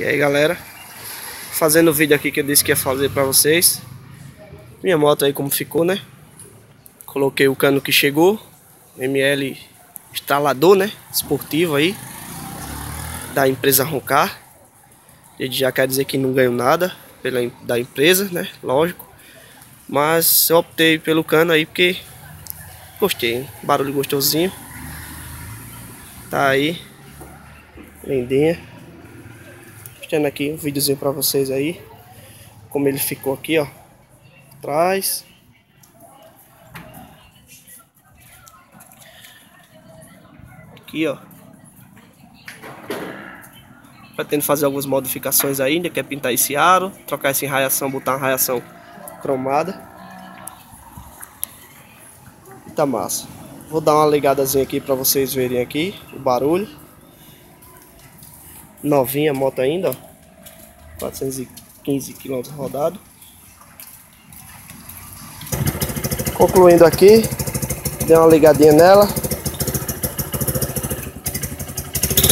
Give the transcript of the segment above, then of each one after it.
E aí galera, fazendo o vídeo aqui que eu disse que ia fazer pra vocês. Minha moto aí como ficou, né? Coloquei o cano que chegou, ML instalador, né? Esportivo aí, da empresa Roncar. Ele já quer dizer que não ganho nada da empresa, né? Lógico. Mas eu optei pelo cano aí porque gostei, hein? Barulho gostosinho. Tá aí, lindinha. Mostrando aqui um videozinho pra vocês aí, como ele ficou aqui, ó, atrás. Aqui, ó. Pretendo fazer algumas modificações ainda, quer pintar esse aro, trocar essa enraiação, botar uma raiação cromada. E tá massa. Vou dar uma ligadazinha aqui pra vocês verem aqui o barulho. Novinha a moto ainda, ó. 415 km rodado. Concluindo aqui, dei uma ligadinha nela.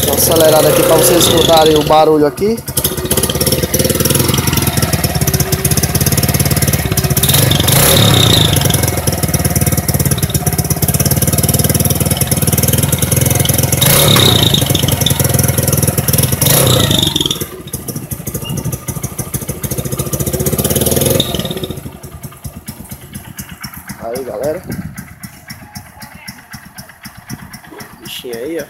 Uma acelerada aqui para vocês escutarem o barulho aqui. Aí galera, bichinho aí, ó.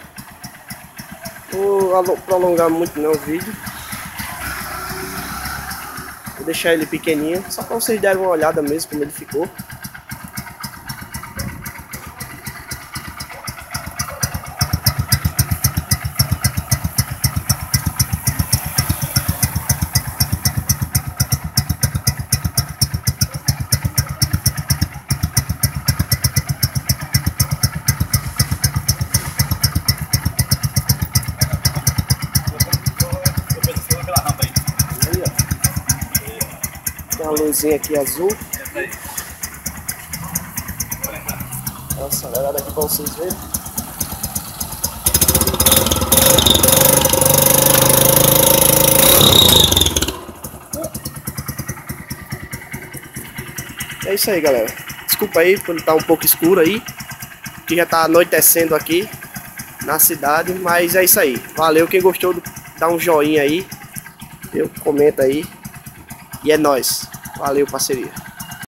Vou prolongar muito não o vídeo. Vou deixar ele pequenininho, só para vocês darem uma olhada mesmo como ele ficou. Tem uma luzinha aqui azul. Dá uma acelerada aqui para vocês verem. É isso aí galera. Desculpa aí por estar um pouco escuro aí, que já tá anoitecendo aqui na cidade, mas é isso aí. Valeu, quem gostou, dá um joinha aí, comenta aí. E é nóis. Valeu, parceria.